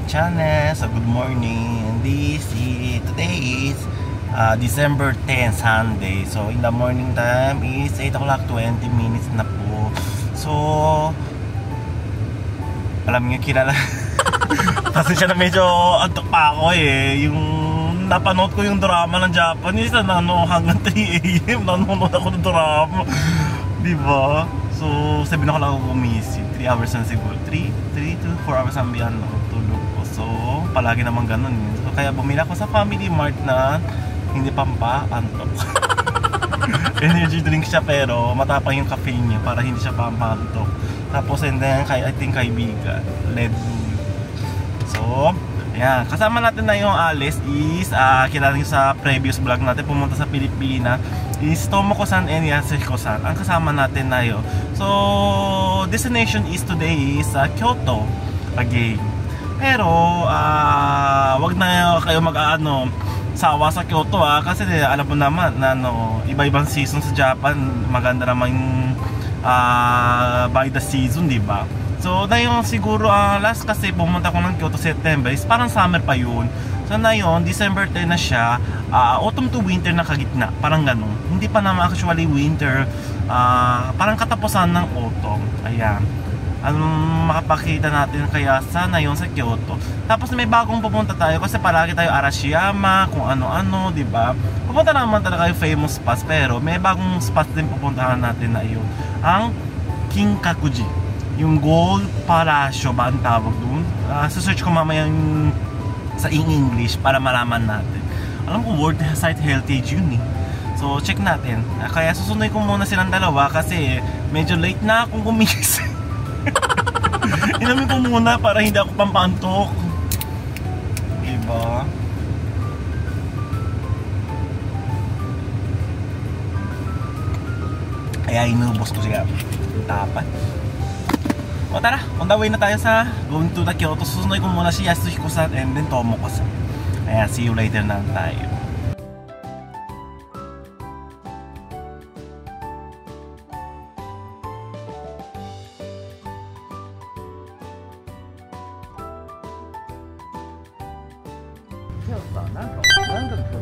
channel. So good morning. Today is December 10, Sunday. So in the morning time is 8 o'clock 20 minutes na po. So alam niyo, kilala kasi siya na medyo antok pa ako eh. Yung napanood ko yung drama ng Japanese na hanggang 3 AM nanonood ako ng drama, diba? So 7 o'clock ako gumising, 3 hours na siguro, 3 to 4 hours ang biyan ako tulog ko. So palagi naman ganun. So kaya bumili ako sa Family Mart na hindi pampa-antok. Energy drink siya pero matapang yung caffeine niya para hindi siya pampa-antok. Tapos and then I think kaibigan, Red Bull. So yeah, kasama natin na yung Alice is kilala niyo sa previous vlog natin, pumunta sa Pilipinas, is Tomoko-san and Yasuhiko-san. Ang kasama natin na yun. So destination is today is Kyoto again. Pero wag na kayo sawa sa Kyoto kasi alam mo naman na iba-ibang season sa Japan, maganda naman by the season, di ba? So na yung siguro last kasi pumunta ko ng Kyoto September is parang summer pa yun. So na yun, December 10 na siya, autumn to winter na kagitna, parang ganun. Hindi pa naman actually winter, parang katapusan ng autumn. Ayan. Anong makapakita natin kaya sana yun sa Kyoto. Tapos may bagong pupunta tayo kasi palagi tayo Arashiyama, kung ano-ano, di ba? Pupunta naman talaga yung famous spots, pero may bagong spots din pupuntahan natin na yun. Ang Kinkakuji, yung Gold Palacio ba ang tawag doon? Search ko mamaya yung sa English para malaman natin. Alam ko World Site Heritage yun eh. So check natin. Kaya susunod ko muna silang dalawa kasi medyo late na akong gumising. Inamin ko muna para hindi ako pampantok, diba? Kaya inubos ko siya tapat. O tara, on the way na tayo sa going to the Kyoto. Susunod ko muna si Yasuhiko-san and then Tomoko-san. Kaya see you later na tayo.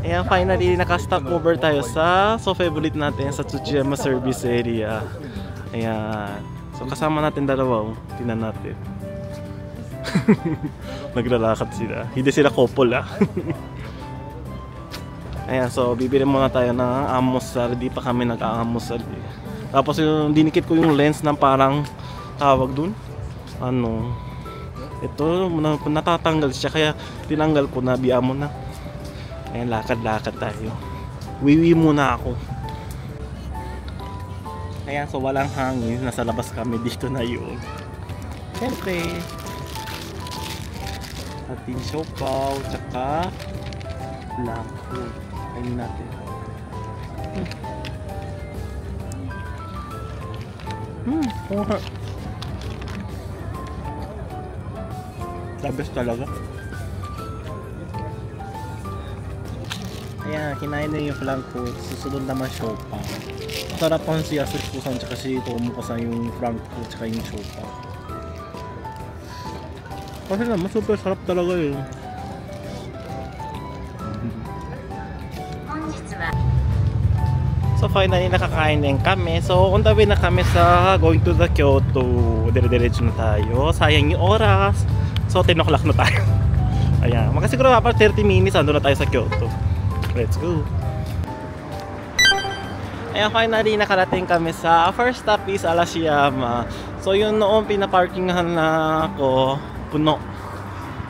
Ayan, finally naka-stop over tayo sa favorite natin sa Tsujiyama service area. Ayan. So kasama natin dalawa, tingnan natin. Naglalakad sila. Hindi sila couple Ayan, so bibili muna tayo ng almusal. Di pa kami nag-aamusal eh. Tapos yung dinikit ko yung lens ng parang tawag dun. Ito, natatanggal siya kaya tinanggal ko na, biya mo na. Ayan, lakad-lakad tayo. Wiwi muna ako. Ayan, so walang hangin. Nasa labas kami, dito na yun. Siyempre, ating siopaw, tsaka lampo. Ayun natin. The best talaga. Ayan, kinain na yung flank food. Susunod naman siopaw. Sarap ang si Yasuhiko-san tsaka si Tomoko-san yung flank food tsaka yung siopaw. Kasi naman super sarap talaga yun. So finally nakakain din kami. So on the way na kami sa going to the Kyoto. Dire-diretso na tayo. Sayang yung oras. So 10 o'clock na tayo. Ayan, makasiguro pa 30 minutes ando na tayo sa Kyoto. Let's go. Ayan, finally nakarating kami sa first stop is Arashiyama. So yun noong pinaparkingan na ako, puno.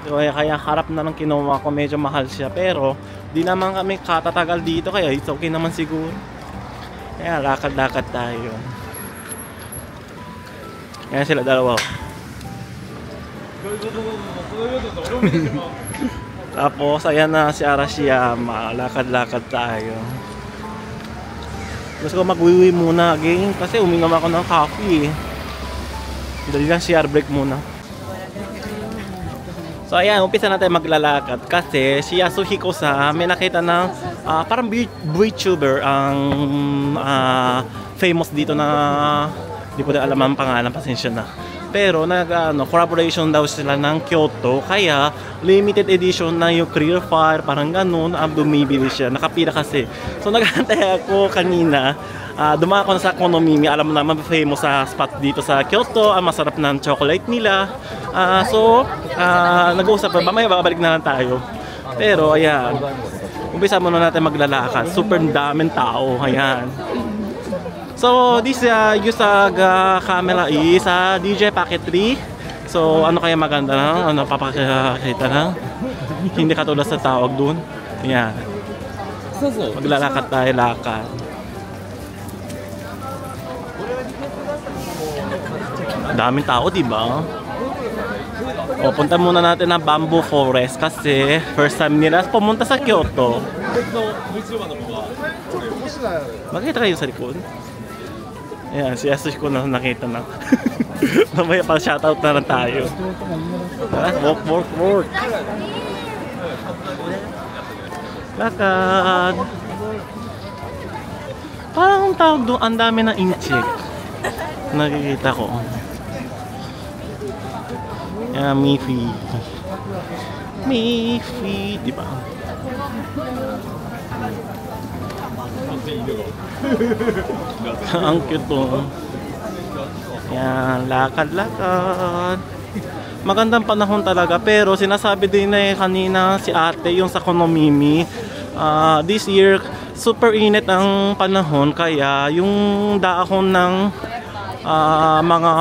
Kaya harap na ng kinuha ko, medyo mahal siya. Pero di naman kami katatagal dito kaya it's okay naman siguro. Kaya lakad-lakad tayo. Ayan sila dalawa. Tapos ayan na si Arashiyama, lakad-lakad tayo. Gusto ko mag-wiwi muna again kasi uminom ako ng coffee. Dali lang share break muna. So ayan, umpisa na tayo maglalakad kasi si Yasuhiko-san may nakita ng parang VTuber ang famous dito na di ko na alam ang pangalan, pasensya na. Pero collaboration daw sila ng Kyoto, kaya limited edition na yung Career Fire, parang ganun, bumibili siya, nakapila kasi. So naghantay ako kanina, dumaan ako na sa Konomimi, alam mo naman famous sa spot dito sa Kyoto, ang masarap ng chocolate nila. Nag-uusap pa, mamaya babalik na lang tayo. Pero ayan, umpisa muna natin maglalakad, super daming tao, ayan. So this Yusag camera is DJI Pocket 3. So ano kaya maganda na? Ano papakita na? Hindi katulad sa tawag dun. Ayan. Maglalakad tayo, lakad. Daming tao, diba? O, punta muna natin ng Bamboo Forest kasi first time nila pumunta sa Kyoto. Makikita kayo sa likod? Ayan, si Asush ko na nakita na. Mamaya pa shoutout na lang tayo. Work. Lakad. Parang ang tawag doon, ang dami ng incheck. Nakikita ko. Ayan, Miffy, di ba? Ang cute to. Yan, lakad. Magandang panahon talaga, pero sinasabi din kanina si ate yung sa Konomimi, this year super init ang panahon, kaya yung dahon ng mga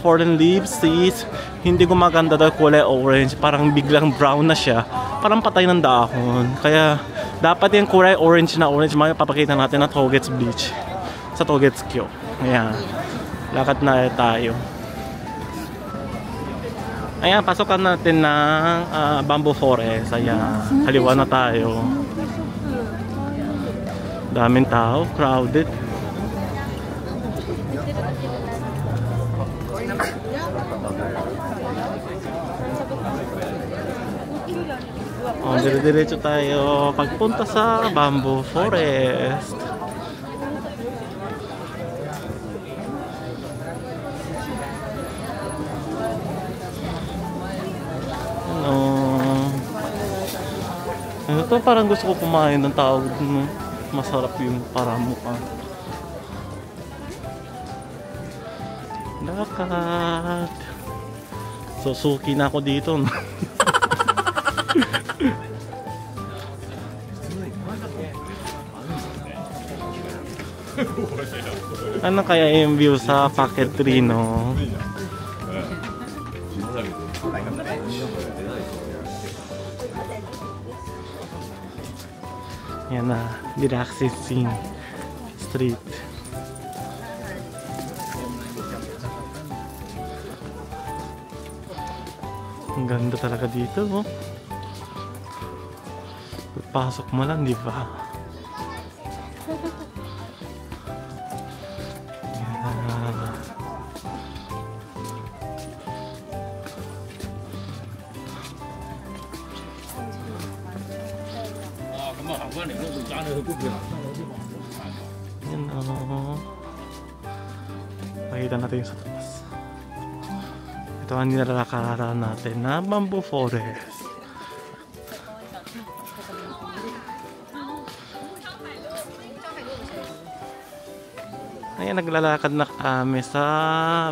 foreign leaves is hindi gumaganda daw, kulay orange, parang biglang brown na siya, parang patay ng dahon. Kaya dapat yung kulay orange na orange, papakita natin na Togets Beach sa Togets-kyo. Ayan, lakad na tayo. Ayan, pasokan natin ng Bamboo Forest. Ayan, kaliwa na tayo. Daming tao, crowded. Dire-diretso tayo pagpunta sa Bamboo Forest. Ito parang gusto ko kumain ng tawag, no? Masarap yung paramukha. Lakad. Susuki na ako dito, no? Ano kaya yung view sa Pocket 3, no? Yan na, relaxing street. Ang ganda talaga dito, no? Pasok mo lang, di ba? Yan o. Pakita natin yung sa taas. Ito ang nilalakaran natin na Bamboo Forest. Ayan, naglalakad na kami sa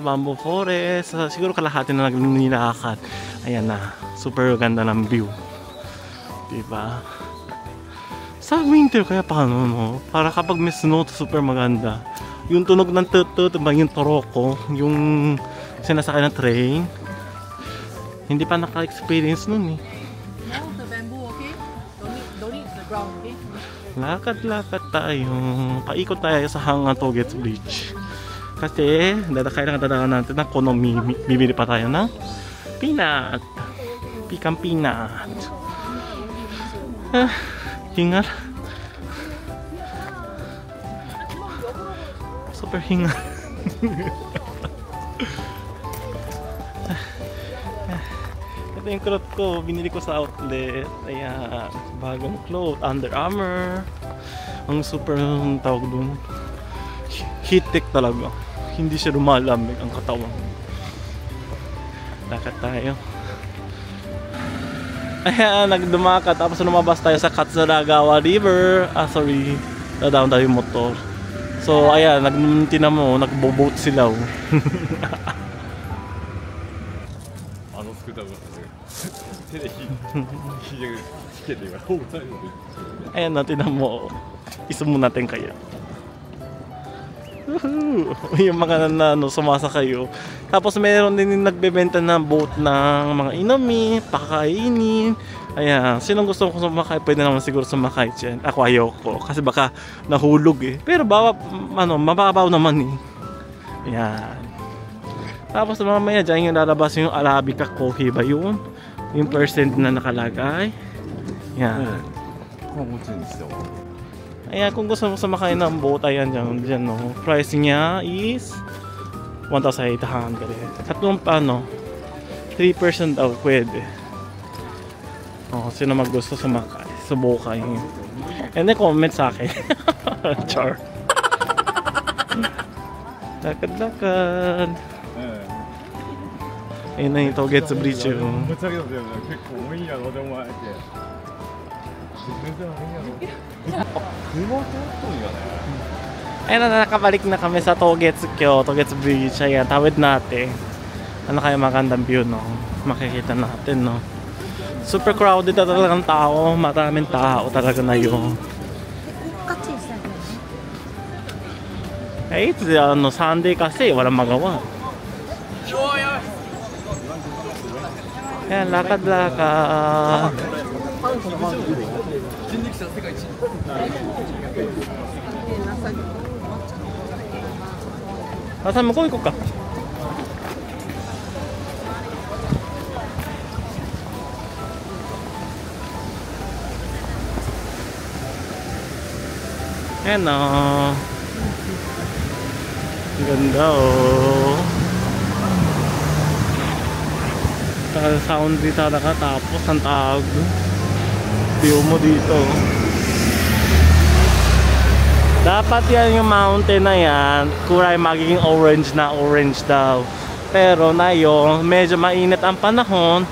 Bamboo Forest. Siguro kalahati na nilakad. Ayan na, super ganda ng view. Diba? Sa winter kaya paano, no? Para kapag may snow, super maganda. Yung tunog ng tutut, yung toroko, yung sinasakay na train. Hindi pa naka-experience nun, eh. No, the bamboo, okay? Don't need the ground, okay? Lakad-lakad tayo. Paikot tayo sa Hangang Togets Beach. Kasi, kailangan dadaan natin ng Konomimi. Bibili pa tayo ng peanut. Pikang peanut. Hingal. Super hingal. Ito yung cloth ko, binili ko sa outlet. Ayan, bagong cloth, Under Armour. Ang super tawag dun, heat tech talaga. Hindi siya lumalamig ang katawan. Lakad tayo. Ayan, nagdumaka tapos lumabas tayo sa Katsuragawa River. Sorry, dadaan tayo yung motor. So ayan, tinan mo, nagbo-boat sila. Ayan na, tinan mo. Isumo natin kaya. Yung mga sumasa kayo. Tapos meron din yung nagbebenta ng boat ng mga inumin, pakainin. Ayan, sinong gusto ko sumakay, pwede naman siguro sumakay dyan. Ako ayoko, kasi baka nahulog eh. Pero mababaw naman eh. Ayan. Tapos mamaya dyan yung lalabas yung Arabica coffee ba yun? Yung percent na nakalagay. Ayan. Ayan, kung gusto mo sumakay ng boat, ayan dyan no. Price niya is 1,800. At nung 3% daw pwede. Sino maggusto sumakay, subukay. And then comment sa akin. Char. Lakad-lakad. Ayun na yung Togetsu Bridge yung. Ayun na, nakabalik na kami sa Togetsu Bridge. Ayan, tawid natin. Ano kaya magandang view, no? Makikita natin, no? Super crowded na talagang tao. Maraming tao talaga na yun. Eh, Sunday kasi, walang magawa. Ayan, lakad-lakad. Nasa mo ko, ikot ka. Ayan o. Ganda o. Sound dito talaga, tapos ang tawag. View mo dito. Dapat yan yung mountain na yan, kuray magiging orange daw. Pero na yun, medyo mainit ang panahon.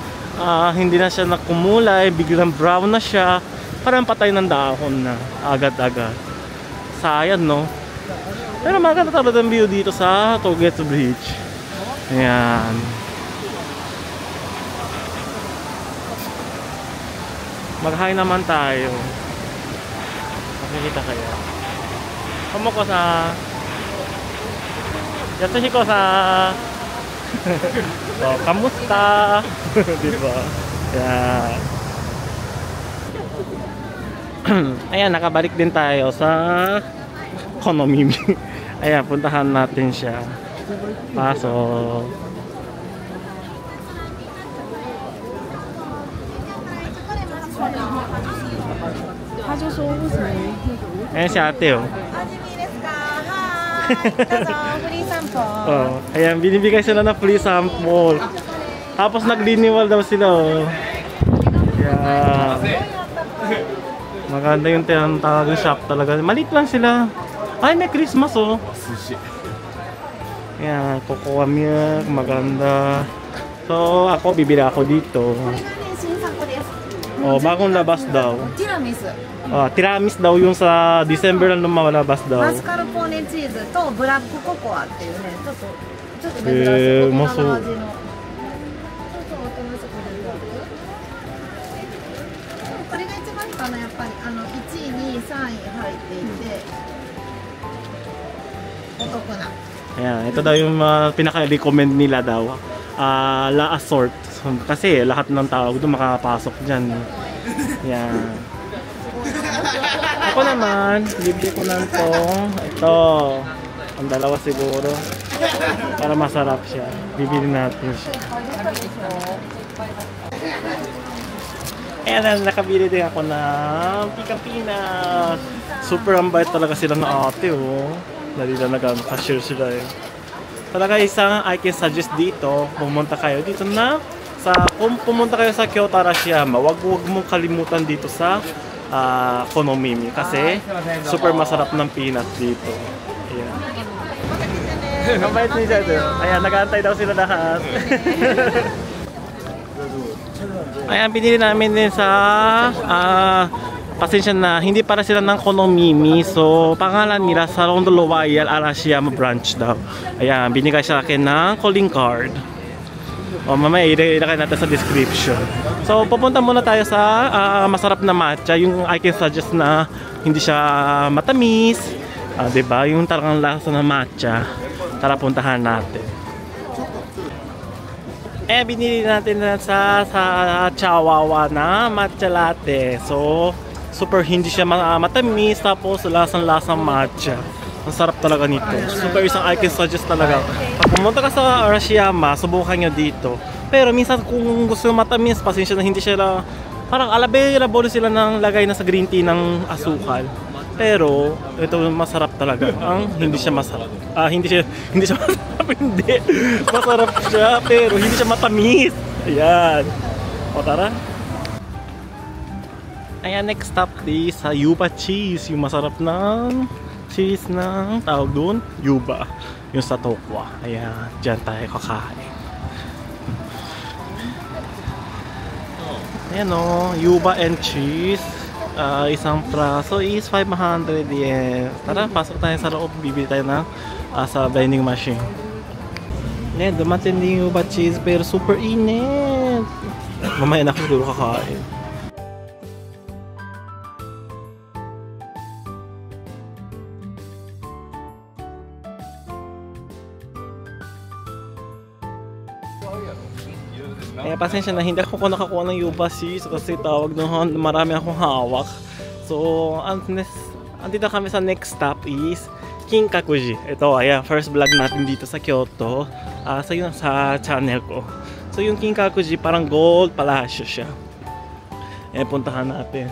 Hindi na siya nakumulay, biglang brown na siya. Parang patay ng dahon na agad-agad. Sayang, no? Pero maganda talaga ang view dito sa Togetsu Bridge. Ayan. Mag-hi naman tayo. Makikita kaya. Kamuko sa Yatsuhiko sa kamusta? Diba? Ayan. Ayan, nakabalik din tayo sa Konomimi. Ayan, puntahan natin siya. Pasok. Ayan si ate oh. Ayan, binibigay sila na free sample. Tapos nag-renewal daw sila oh. Ayan. Maganda yung tinatawag ng shop talaga. Maliit lang sila. Ay, may Christmas oh. Ayan, cocoa milk. Maganda. So, ako, bibili ako dito. Oh, bagong labas daw. Tiramisu. Tiramisu daw yung sa December lang lumalabas daw. Mascarpone cheese to black cocoa っていうね、ちょっと珍しい大人の味の。これが一番かな、やっぱり1位、2位、3位入っていてお得な。Ayan, ito daw yung pinaka-recommend nila daw. La Assort. Kasi lahat ng tao doon makakapasok dyan. Ayan. Ako naman, bibili ko lang to. Ito. Ang dalawa siguro. Para masarap siya. Bibili natin siya. Ayan, nakabili din ako ng Pika-Pinas. Super ambay talaga sila na ate oh. Dali na nag-cashier sila eh. Talaga isang I can suggest dito, pumunta kayo dito na kung pumunta kayo sa Kyoto Arashiyama, wag mong kalimutan dito sa Konomimi kasi super masarap ng peanut dito. Ayan. Mabait niya dito. Ayan, nag-aantay daw sila lahat. Ayan, pinili namin din sa pasensya na, hindi para sila ng Konomimi. So, pangalan nila sa Rondo Royal Arashiyama branch daw. Ayan, binigay sa akin ng calling card. O, mamaya ilagay natin sa description. So, pupunta muna tayo sa masarap na matcha. Yung I can suggest na hindi siya matamis. Diba? Yung talagang lasa na matcha. Tara, puntahan natin. Binili natin na sa Chihuahua na matcha latte. So, super hindi siya matamis, tapos lasang-lasang matcha. Ang sarap talaga nito. Super isang I can suggest talaga. Pag pumunta ka sa Arashiyama, subukan nyo dito. Pero minsan kung gusto nyo matamis, pasensya na hindi siya parang available sila ng lagay na sa green tea ng asukal. Pero ito masarap talaga. Hindi siya masarap. Hindi siya masarap, hindi. Masarap siya pero hindi siya matamis. Ayan. O tara. Ayan, next stop is sa Yuba cheese. Yung masarap ng cheese ng tawag doon, Yuba. Yung sa Tokwa. Ayan, dyan tayo kakain. Ayan o, Yuba and cheese. Isang praso is 500 yen. Tara, pasok tayo sa loob. Bibili tayo ng sa vending machine. Ayan, dumating din yung Yuba cheese pero super init. Mamaya na ako siguro kakain. Pasensya na, hindi ako nakakuha ng Yuba cheese kasi tawag noon, marami akong hawak. So, andito kami sa next stop is Kinkakuji. Ito, ayan, first vlog natin dito sa Kyoto. Sa channel ko. So, yung Kinkakuji, parang gold palacio siya. Ayan, puntahan natin.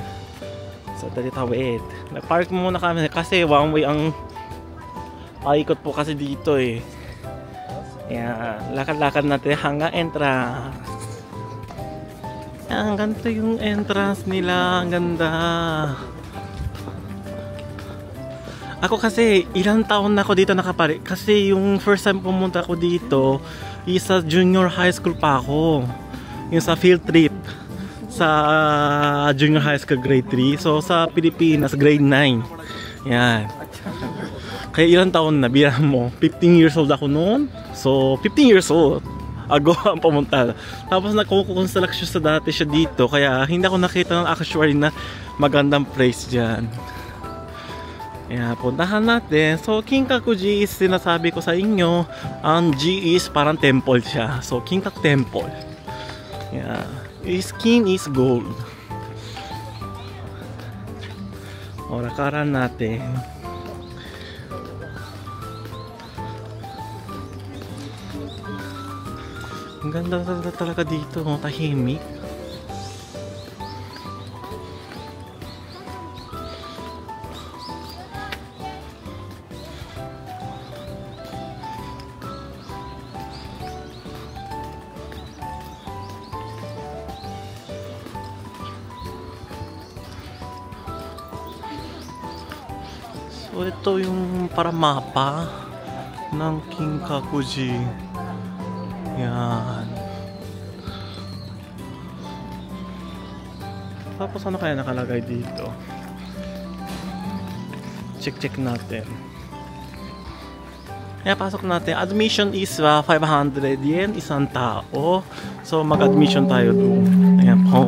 So, wait. Nag-park muna kami kasi one way ang paikot po kasi dito eh. Ayan, lakad-lakad natin hanggang entrance. Ayan, ganito yung entrance nila. Ang ganda. Ako kasi ilang taon na ako dito nakapari. Kasi yung first time pumunta ako dito is sa junior high school pa ako. Yung sa field trip sa junior high school grade 3. So sa Pilipinas grade 9. Yan. Kaya ilang taon na, bilang mo, 15 years old ako noon. So 15 years old ago ang pumunta. Tapos nagkukonstruction sa dati siya dito. Kaya hindi ako nakita ng actually na magandang place dyan. Kaya puntahan natin. So Kinkakuji is sinasabi ko sa inyo. Ang G is parang temple siya. So Kinkaku Temple. Yeah. Skin is gold. O, lakaran natin. Ang ganda talaga dito, tahimik. So ito yung para mapa ng Kinkakuji. Yan. Tapos ano kaya nakalagay dito? Check natin. Kaya pasok natin. Admission is 500 yen, isang tao. So mag-admission tayo doon. Ayan po.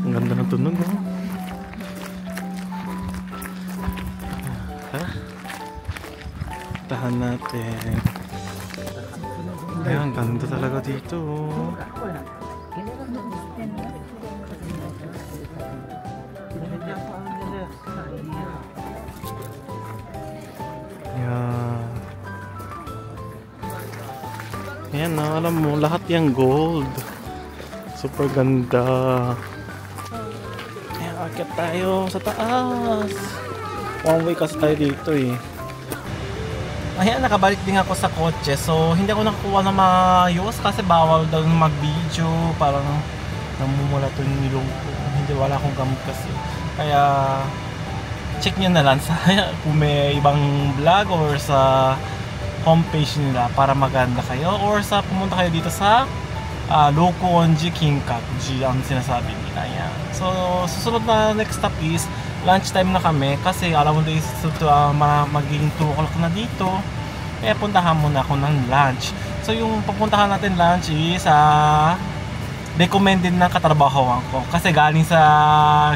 Ang ganda ng tunog, no? Tahan natin. Ayan, ganda talaga dito. Ayan. Ayan, alam mo, lahat yung gold. Super ganda. Ayan, akit tayo sa taas. One way kasi tayo dito eh. Ayan, nakabalik din ako sa kotse. So, hindi ako nakakuha ng maayos kasi bawal daw mag-video. Parang namumula ito yung nilong ko. Hindi, wala akong gamit kasi. Kaya, check nyo na lang sa kung may ibang vlog or sa homepage nila para maganda kayo, or sa pumunta kayo dito sa Rokuonji Kinkakuji ang sinasabi nila yan. So susunod na next stop is lunchtime na kami kasi alam mo days magiging 2 o'clock na dito, kaya puntahan muna ako ng lunch. So yung papuntahan natin lunch is recommended ng katrabahoan ko kasi galing sa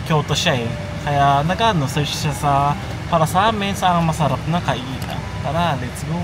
Kyoto siya kaya search siya para sa amin sa masarap na kainan. Tara, let's go!